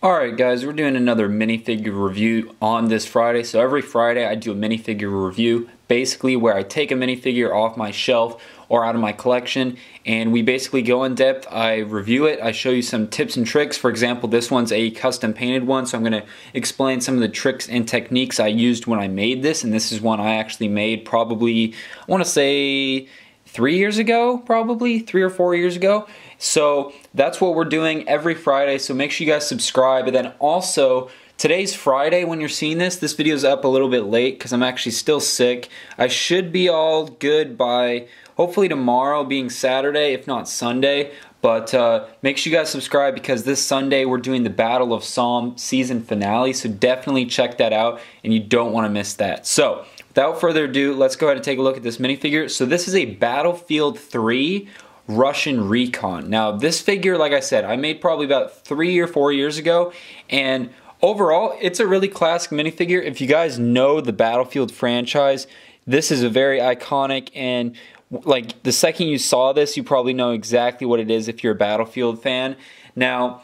Alright guys, we're doing another minifigure review on this Friday. So every Friday I do a minifigure review, basically where I take a minifigure off my shelf or out of my collection and we basically go in depth. I review it, I show you some tips and tricks. For example, this one's a custom painted one, so I'm going to explain some of the tricks and techniques I used when I made this, and this is one I actually made probably, I want to say 3 years ago, probably 3 or 4 years ago. So that's what we're doing every Friday, so make sure you guys subscribe. And then also, today's Friday when you're seeing this video's up a little bit late because I'm actually still sick. I should be all good by hopefully tomorrow being Saturday, if not Sunday. But make sure you guys subscribe because this Sunday we're doing the Battle of Psalm season finale, so definitely check that out and you don't want to miss that. So without further ado, let's go ahead and take a look at this minifigure. So this is a Battlefield 3 Russian Recon. Now this figure, like I said, I made probably about 3 or 4 years ago, and overall it's a really classic minifigure. If you guys know the Battlefield franchise, this is a very iconic, and like the second you saw this you probably know exactly what it is if you're a Battlefield fan. Now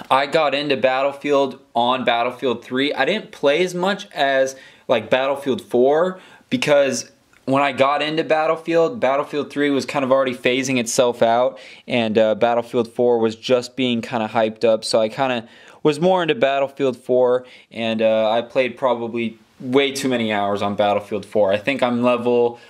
I got into Battlefield on Battlefield 3. I didn't play as much as like Battlefield 4 because when I got into Battlefield 3 was kind of already phasing itself out, and Battlefield 4 was just being kind of hyped up, so I kind of was more into Battlefield 4, and I played probably way too many hours on Battlefield 4. I think I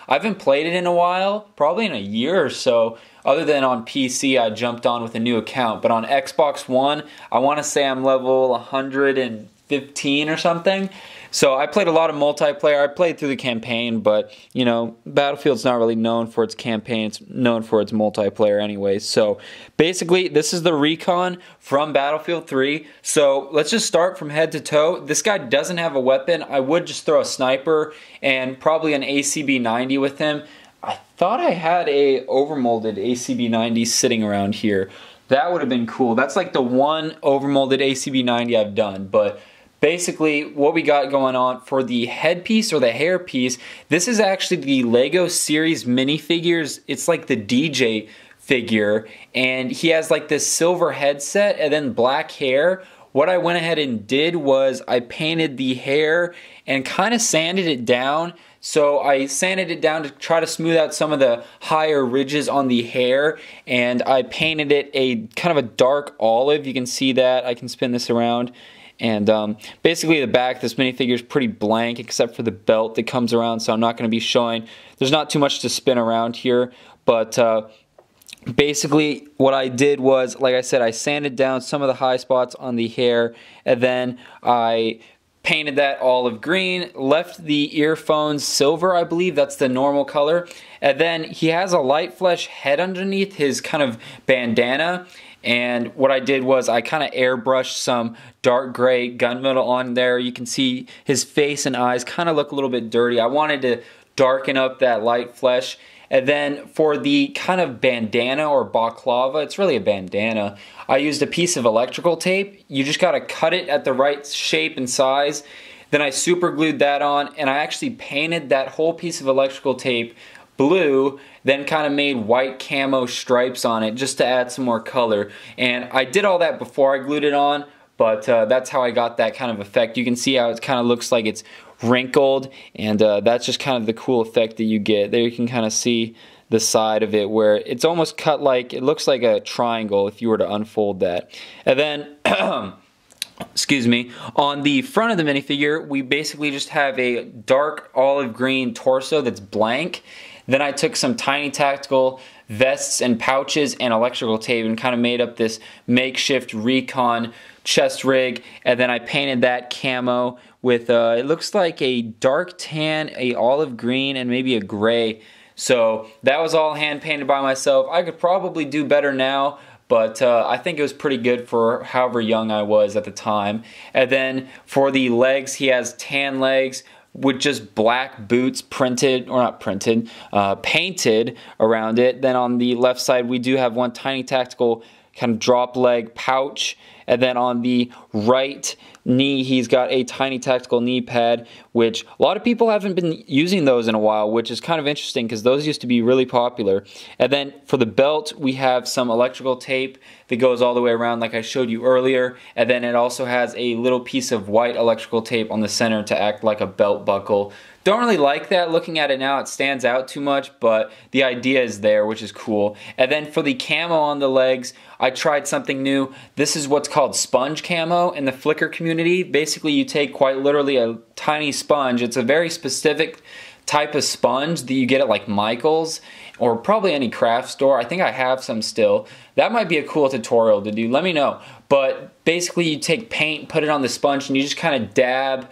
haven't played it in a while, probably in a year or so, other than on PC I jumped on with a new account, but on Xbox One, I want to say I'm level 115 or something. So I played a lot of multiplayer. I played through the campaign, but you know, Battlefield's not really known for its campaign. It's known for its multiplayer anyways. So basically, this is the Recon from Battlefield 3. So let's just start from head to toe. This guy doesn't have a weapon. I would just throw a sniper and probably an ACB-90 with him. I thought I had a overmolded ACB-90 sitting around here. That would have been cool. That's like the one overmolded ACB-90 I've done, but basically, what we got going on for the headpiece or the hairpiece, this is actually the LEGO series minifigures. It's like the DJ figure, and he has like this silver headset and then black hair. What I went ahead and did was I painted the hair and kind of sanded it down. So I sanded it down to try to smooth out some of the higher ridges on the hair, and I painted it a kind of a dark olive. You can see that. I can spin this around. And basically the back of this minifigure is pretty blank except for the belt that comes around, so I'm not going to be showing. There's not too much to spin around here, but basically what I did was, like I said, I sanded down some of the high spots on the hair, and then I painted that olive green, left the earphones silver, I believe that's the normal color, and then he has a light flesh head underneath his kind of bandana. And what I did was I kind of airbrushed some dark gray gunmetal on there. You can see his face and eyes kind of look a little bit dirty. I wanted to darken up that light flesh. And then for the kind of bandana or balaclava, it's really a bandana, I used a piece of electrical tape. You just got to cut it at the right shape and size. Then I super glued that on, and I actually painted that whole piece of electrical tape blue, then kind of made white camo stripes on it just to add some more color. And I did all that before I glued it on, but that's how I got that kind of effect. You can see how it kind of looks like it's wrinkled, and that's just kind of the cool effect that you get. There you can kind of see the side of it where it's almost cut like, it looks like a triangle if you were to unfold that. And then excuse me, on the front of the minifigure, we basically just have a dark olive green torso that's blank. Then I took some tiny tactical vests and pouches and electrical tape and kind of made up this makeshift Recon chest rig, and then I painted that camo with, it looks like a dark tan, a olive green, and maybe a gray. So that was all hand painted by myself. I could probably do better now, but I think it was pretty good for however young I was at the time. And then for the legs, he has tan legs with just black boots printed, or not printed, painted around it. Then on the left side, we do have one tiny tactical kind of drop leg pouch. And then on the right knee, he's got a tiny tactical knee pad, which a lot of people haven't been using those in a while, which is kind of interesting because those used to be really popular. And then for the belt, we have some electrical tape that goes all the way around like I showed you earlier. And then it also has a little piece of white electrical tape on the center to act like a belt buckle. Don't really like that. Looking at it now, it stands out too much, but the idea is there, which is cool. And then for the camo on the legs, I tried something new. This is what's called sponge camo in the Flickr community. Basically, you take quite literally a tiny sponge. It's a very specific type of sponge that you get at like Michael's or probably any craft store. I think I have some still. That might be a cool tutorial to do. Let me know. But basically, you take paint, put it on the sponge, and you just kind of dab,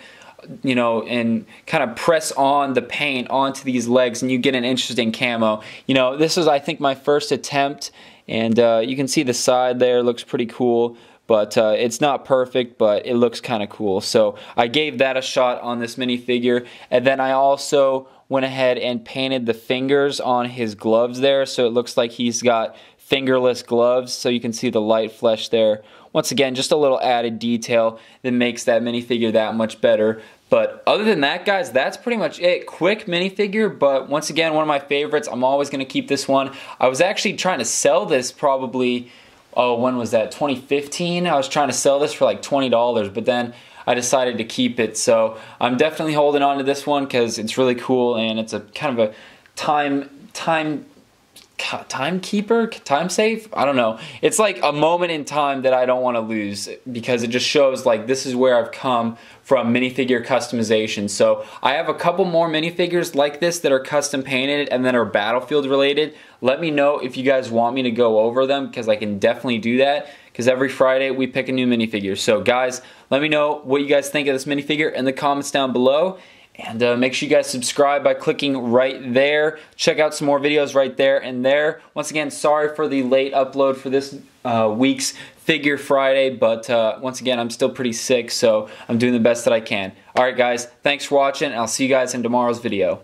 you know, and kind of press on the paint onto these legs, and you get an interesting camo. You know, this is, I think, my first attempt, and you can see the side there looks pretty cool, but it's not perfect, but it looks kind of cool. So I gave that a shot on this minifigure, and then I also went ahead and painted the fingers on his gloves there, so it looks like he's got fingerless gloves, so you can see the light flesh there. Once again, just a little added detail that makes that minifigure that much better. But other than that, guys, that's pretty much it. Quick minifigure, but once again, one of my favorites. I'm always going to keep this one. I was actually trying to sell this probably, oh, when was that? 2015? I was trying to sell this for like $20, but then I decided to keep it. So I'm definitely holding on to this one because it's really cool, and it's a kind of a timekeeper, time safe, I don't know. It's like a moment in time that I don't want to lose because it just shows like this is where I've come from minifigure customization. So I have a couple more minifigures like this that are custom painted and that are Battlefield related. Let me know if you guys want me to go over them because I can definitely do that because every Friday we pick a new minifigure. So guys, let me know what you guys think of this minifigure in the comments down below. And make sure you guys subscribe by clicking right there. Check out some more videos right there and there. Once again, sorry for the late upload for this week's Figure Friday, but once again, I'm still pretty sick, so I'm doing the best that I can. Alright guys, thanks for watching, and I'll see you guys in tomorrow's video.